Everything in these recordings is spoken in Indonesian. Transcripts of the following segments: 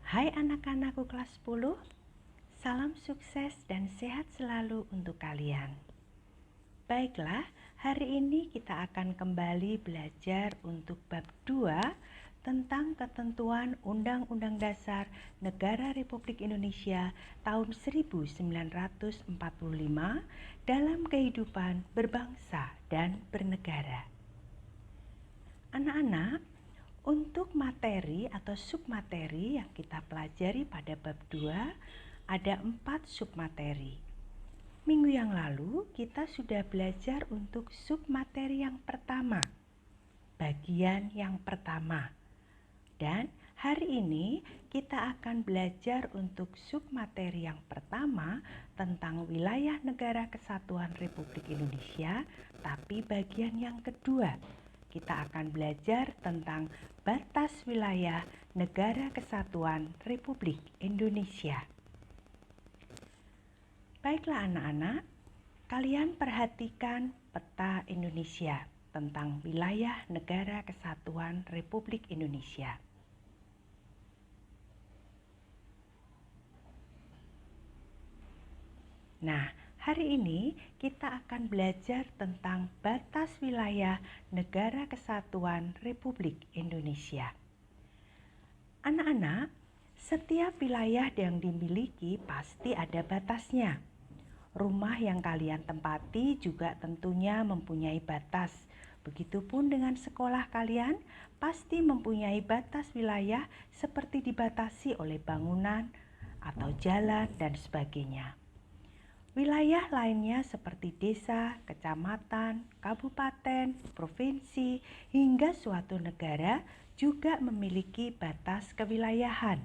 Hai anak-anakku kelas 10, salam sukses dan sehat selalu untuk kalian. Baiklah, hari ini kita akan kembali belajar untuk bab 2 tentang ketentuan Undang-Undang Dasar Negara Republik Indonesia tahun 1945 dalam kehidupan berbangsa dan bernegara. Anak-anak, untuk materi atau submateri yang kita pelajari pada bab 2 ada 4 submateri. Minggu yang lalu kita sudah belajar untuk submateri yang pertama, bagian yang pertama. Dan hari ini kita akan belajar untuk submateri yang pertama tentang wilayah negara kesatuan Republik Indonesia, tapi bagian yang kedua. Kita akan belajar tentang batas wilayah negara kesatuan Republik Indonesia. Baiklah anak-anak, kalian perhatikan peta Indonesia tentang wilayah negara kesatuan Republik Indonesia. Nah, hari ini kita akan belajar tentang batas wilayah negara kesatuan Republik Indonesia. Anak-anak, setiap wilayah yang dimiliki pasti ada batasnya. Rumah yang kalian tempati juga tentunya mempunyai batas. Begitupun dengan sekolah kalian pasti mempunyai batas wilayah seperti dibatasi oleh bangunan atau jalan dan sebagainya. Wilayah lainnya seperti desa, kecamatan, kabupaten, provinsi, hingga suatu negara juga memiliki batas kewilayahan.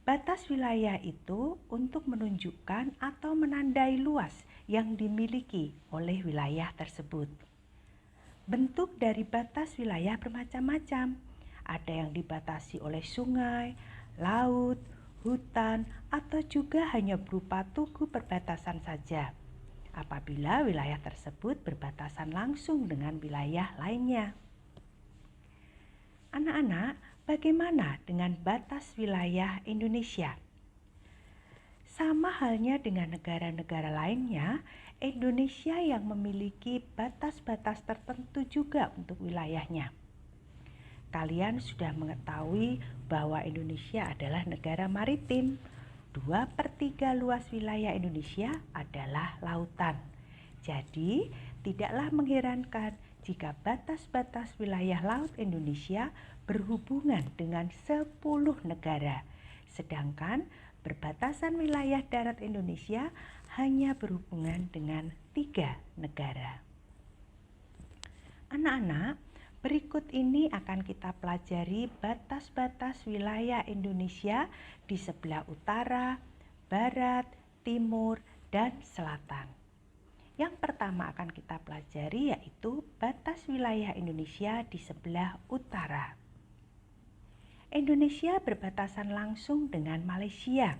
Batas wilayah itu untuk menunjukkan atau menandai luas yang dimiliki oleh wilayah tersebut. Bentuk dari batas wilayah bermacam-macam. Ada yang dibatasi oleh sungai, laut, hutan, atau juga hanya berupa tugu perbatasan saja apabila wilayah tersebut berbatasan langsung dengan wilayah lainnya. Anak-anak, bagaimana dengan batas wilayah Indonesia? Sama halnya dengan negara-negara lainnya, Indonesia yang memiliki batas-batas tertentu juga untuk wilayahnya. Kalian sudah mengetahui bahwa Indonesia adalah negara maritim. 2/3 luas wilayah Indonesia adalah lautan. Jadi, tidaklah mengherankan jika batas-batas wilayah laut Indonesia berhubungan dengan 10 negara, sedangkan perbatasan wilayah darat Indonesia hanya berhubungan dengan 3 negara. Anak-anak, berikut ini akan kita pelajari batas-batas wilayah Indonesia di sebelah utara, barat, timur, dan selatan. Yang pertama akan kita pelajari yaitu batas wilayah Indonesia di sebelah utara. Indonesia berbatasan langsung dengan Malaysia,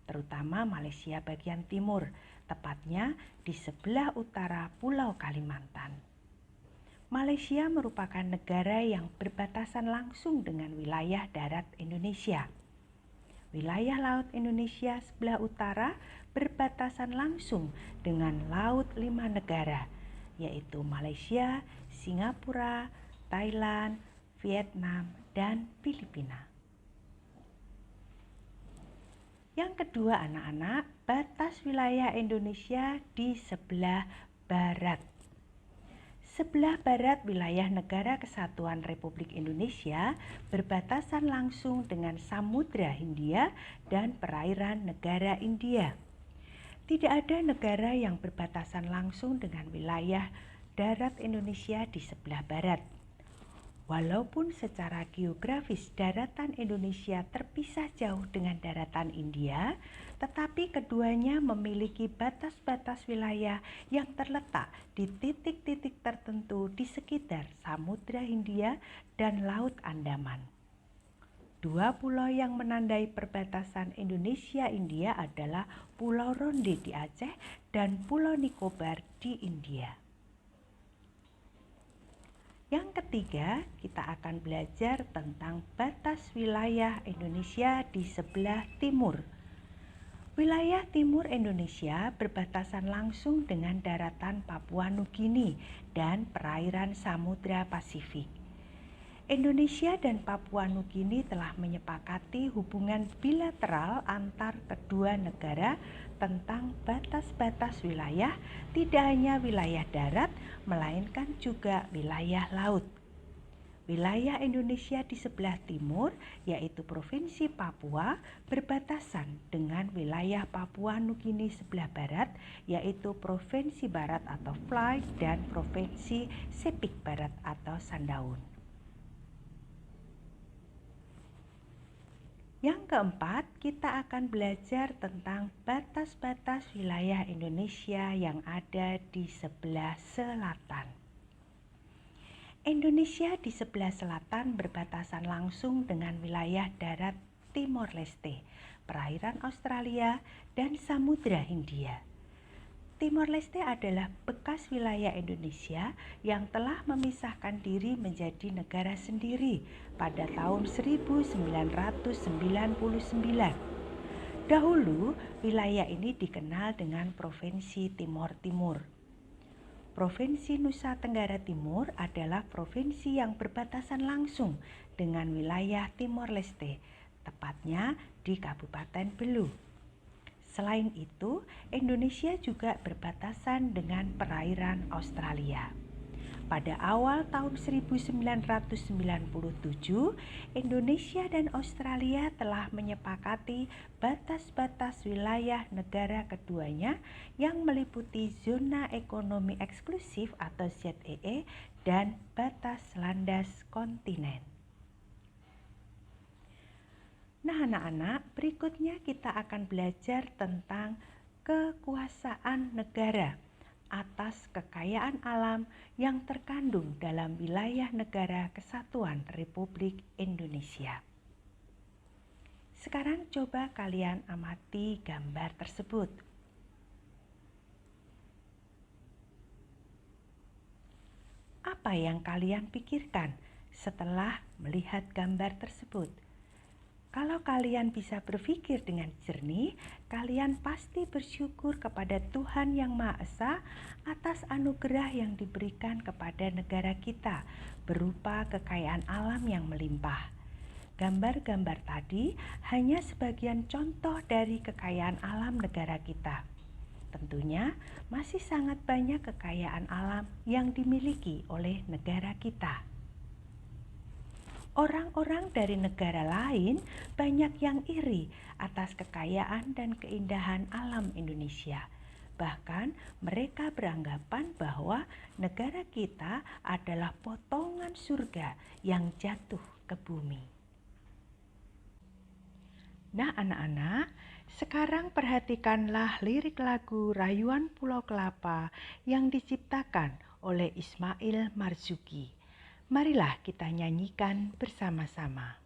terutama Malaysia bagian timur, tepatnya di sebelah utara Pulau Kalimantan. Malaysia merupakan negara yang berbatasan langsung dengan wilayah darat Indonesia. Wilayah laut Indonesia sebelah utara berbatasan langsung dengan laut 5 negara, yaitu Malaysia, Singapura, Thailand, Vietnam, dan Filipina. Yang kedua anak-anak, batas wilayah Indonesia di sebelah barat. Sebelah barat wilayah negara kesatuan Republik Indonesia berbatasan langsung dengan Samudra Hindia dan perairan negara India. Tidak ada negara yang berbatasan langsung dengan wilayah darat Indonesia di sebelah barat. Walaupun secara geografis daratan Indonesia terpisah jauh dengan daratan India, tetapi keduanya memiliki batas-batas wilayah yang terletak di titik-titik tertentu di sekitar Samudra Hindia dan Laut Andaman. 2 pulau yang menandai perbatasan Indonesia-India adalah Pulau Ronde di Aceh dan Pulau Nicobar di India. Yang ketiga, kita akan belajar tentang batas wilayah Indonesia di sebelah timur. Wilayah timur Indonesia berbatasan langsung dengan daratan Papua Nugini dan perairan Samudra Pasifik. Indonesia dan Papua Nugini telah menyepakati hubungan bilateral antar kedua negara tentang batas-batas wilayah, tidak hanya wilayah darat, melainkan juga wilayah laut. Wilayah Indonesia di sebelah timur, yaitu Provinsi Papua, berbatasan dengan wilayah Papua Nugini sebelah barat, yaitu Provinsi Barat atau Fly dan Provinsi Sepik Barat atau Sandaun. Yang keempat, kita akan belajar tentang batas-batas wilayah Indonesia yang ada di sebelah selatan. Indonesia di sebelah selatan berbatasan langsung dengan wilayah darat Timor Leste, perairan Australia, dan Samudra Hindia. Timor Leste adalah bekas wilayah Indonesia yang telah memisahkan diri menjadi negara sendiri pada tahun 1999. Dahulu, wilayah ini dikenal dengan Provinsi Timor Timur. Provinsi Nusa Tenggara Timur adalah provinsi yang berbatasan langsung dengan wilayah Timor Leste, tepatnya di Kabupaten Belu. Selain itu, Indonesia juga berbatasan dengan perairan Australia. Pada awal tahun 1997, Indonesia dan Australia telah menyepakati batas-batas wilayah negara keduanya yang meliputi zona ekonomi eksklusif atau ZEE dan batas landas kontinen. Nah, anak-anak, berikutnya kita akan belajar tentang kekuasaan negara atas kekayaan alam yang terkandung dalam wilayah negara kesatuan Republik Indonesia. Sekarang coba kalian amati gambar tersebut. Apa yang kalian pikirkan setelah melihat gambar tersebut? Kalau kalian bisa berpikir dengan jernih, kalian pasti bersyukur kepada Tuhan Yang Maha Esa atas anugerah yang diberikan kepada negara kita berupa kekayaan alam yang melimpah. Gambar-gambar tadi hanya sebagian contoh dari kekayaan alam negara kita. Tentunya masih sangat banyak kekayaan alam yang dimiliki oleh negara kita. Orang-orang dari negara lain banyak yang iri atas kekayaan dan keindahan alam Indonesia. Bahkan mereka beranggapan bahwa negara kita adalah potongan surga yang jatuh ke bumi. Nah, anak-anak, sekarang perhatikanlah lirik lagu Rayuan Pulau Kelapa yang diciptakan oleh Ismail Marzuki. Marilah kita nyanyikan bersama-sama.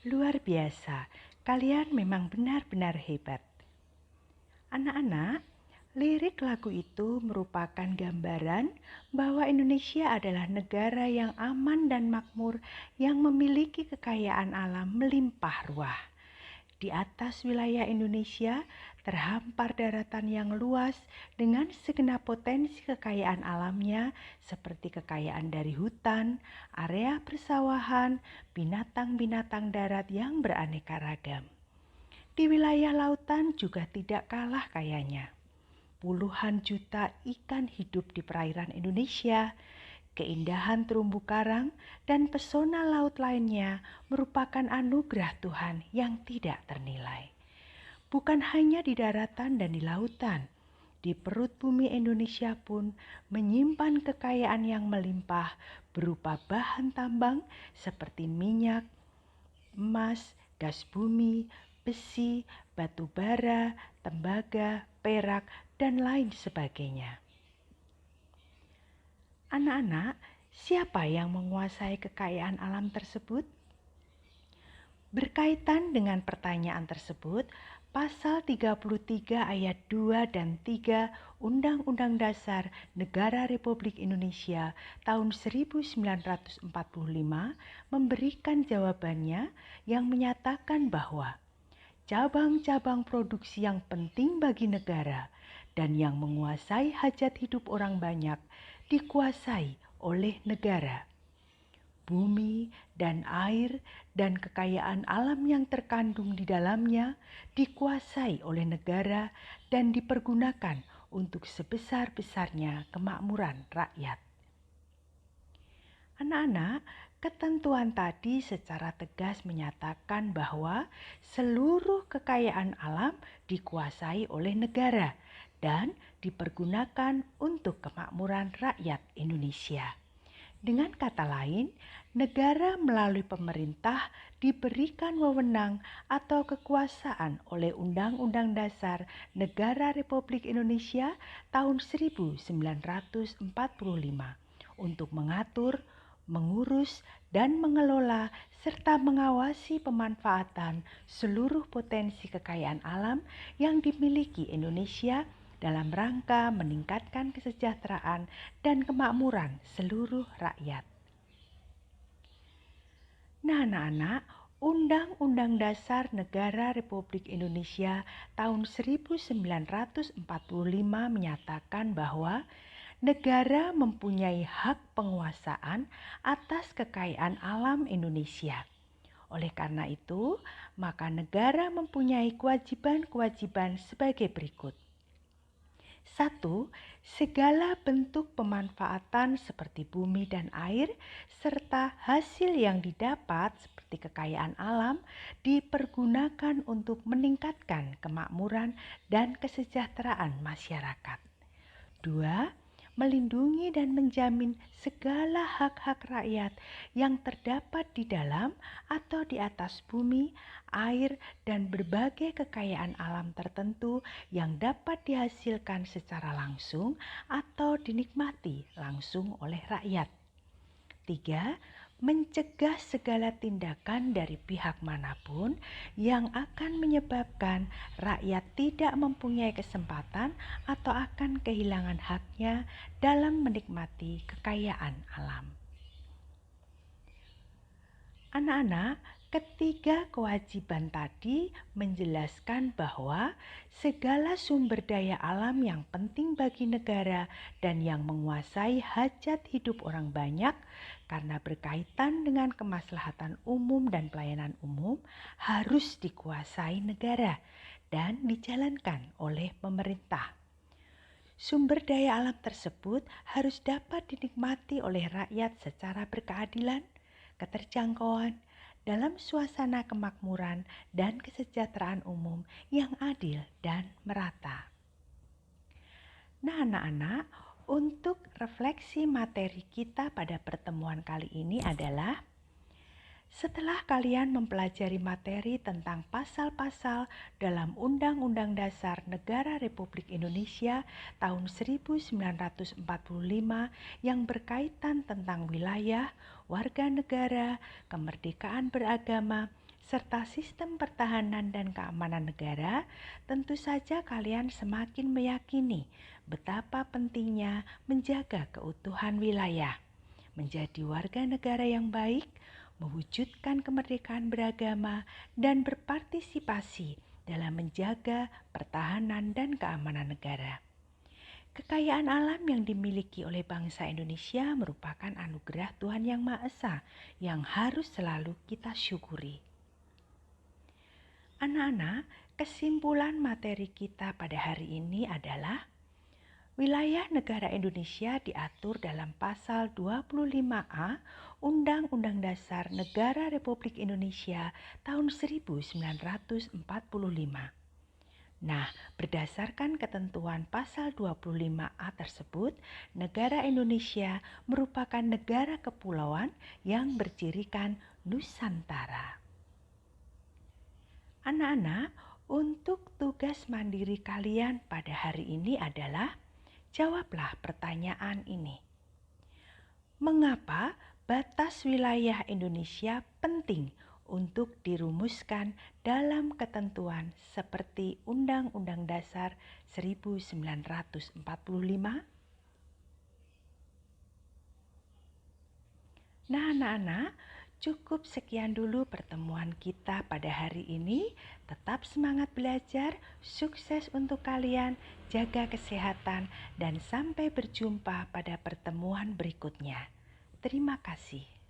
Luar biasa, kalian memang benar-benar hebat. Anak-anak, lirik lagu itu merupakan gambaran bahwa Indonesia adalah negara yang aman dan makmur yang memiliki kekayaan alam melimpah ruah. Di atas wilayah Indonesia terhampar daratan yang luas dengan segenap potensi kekayaan alamnya seperti kekayaan dari hutan, area persawahan, binatang-binatang darat yang beraneka ragam. Di wilayah lautan juga tidak kalah kayanya. Puluhan juta ikan hidup di perairan Indonesia. Keindahan terumbu karang dan pesona laut lainnya merupakan anugerah Tuhan yang tidak ternilai. Bukan hanya di daratan dan di lautan, di perut bumi Indonesia pun menyimpan kekayaan yang melimpah berupa bahan tambang seperti minyak, emas, gas bumi, besi, batu bara, tembaga, perak, dan lain sebagainya. Anak-anak, siapa yang menguasai kekayaan alam tersebut? Berkaitan dengan pertanyaan tersebut, Pasal 33 ayat 2 dan 3 Undang-Undang Dasar Negara Republik Indonesia tahun 1945 memberikan jawabannya yang menyatakan bahwa cabang-cabang produksi yang penting bagi negara dan yang menguasai hajat hidup orang banyak dikuasai oleh negara. Bumi dan air dan kekayaan alam yang terkandung di dalamnya dikuasai oleh negara dan dipergunakan untuk sebesar-besarnya kemakmuran rakyat. Anak-anak, ketentuan tadi secara tegas menyatakan bahwa seluruh kekayaan alam dikuasai oleh negara dan dipergunakan untuk kemakmuran rakyat Indonesia. Dengan kata lain, negara melalui pemerintah diberikan wewenang atau kekuasaan oleh Undang-Undang Dasar Negara Republik Indonesia tahun 1945 untuk mengatur, mengurus, dan mengelola serta mengawasi pemanfaatan seluruh potensi kekayaan alam yang dimiliki Indonesia dalam rangka meningkatkan kesejahteraan dan kemakmuran seluruh rakyat. Nah, anak-anak, Undang-Undang Dasar Negara Republik Indonesia tahun 1945 menyatakan bahwa negara mempunyai hak penguasaan atas kekayaan alam Indonesia. Oleh karena itu, maka negara mempunyai kewajiban-kewajiban sebagai berikut. 1. Segala bentuk pemanfaatan seperti bumi dan air serta hasil yang didapat seperti kekayaan alam dipergunakan untuk meningkatkan kemakmuran dan kesejahteraan masyarakat. 2. Melindungi dan menjamin segala hak-hak rakyat yang terdapat di dalam atau di atas bumi, air, dan berbagai kekayaan alam tertentu yang dapat dihasilkan secara langsung atau dinikmati langsung oleh rakyat. 3. Mencegah segala tindakan dari pihak manapun yang akan menyebabkan rakyat tidak mempunyai kesempatan atau akan kehilangan haknya dalam menikmati kekayaan alam. Anak-anak, ketiga kewajiban tadi menjelaskan bahwa segala sumber daya alam yang penting bagi negara dan yang menguasai hajat hidup orang banyak karena berkaitan dengan kemaslahatan umum dan pelayanan umum harus dikuasai negara dan dijalankan oleh pemerintah. Sumber daya alam tersebut harus dapat dinikmati oleh rakyat secara berkeadilan, keterjangkauan, dalam suasana kemakmuran dan kesejahteraan umum yang adil dan merata. Nah, anak-anak, untuk refleksi materi kita pada pertemuan kali ini adalah setelah kalian mempelajari materi tentang pasal-pasal dalam Undang-Undang Dasar Negara Republik Indonesia tahun 1945 yang berkaitan tentang wilayah, warga negara, kemerdekaan beragama, serta sistem pertahanan dan keamanan negara, tentu saja kalian semakin meyakini betapa pentingnya menjaga keutuhan wilayah, menjadi warga negara yang baik, mewujudkan kemerdekaan beragama, dan berpartisipasi dalam menjaga pertahanan dan keamanan negara. Kekayaan alam yang dimiliki oleh bangsa Indonesia merupakan anugerah Tuhan Yang Maha Esa yang harus selalu kita syukuri. Anak-anak, kesimpulan materi kita pada hari ini adalah wilayah negara Indonesia diatur dalam pasal 25A Undang-Undang Dasar Negara Republik Indonesia tahun 1945. Nah, berdasarkan ketentuan pasal 25A tersebut, negara Indonesia merupakan negara kepulauan yang bercirikan Nusantara. Anak-anak, untuk tugas mandiri kalian pada hari ini adalah jawablah pertanyaan ini. Mengapa batas wilayah Indonesia penting untuk dirumuskan dalam ketentuan seperti Undang-Undang Dasar 1945? Nah, anak-anak, cukup sekian dulu pertemuan kita pada hari ini. Tetap semangat belajar, sukses untuk kalian, jaga kesehatan, dan sampai berjumpa pada pertemuan berikutnya. Terima kasih.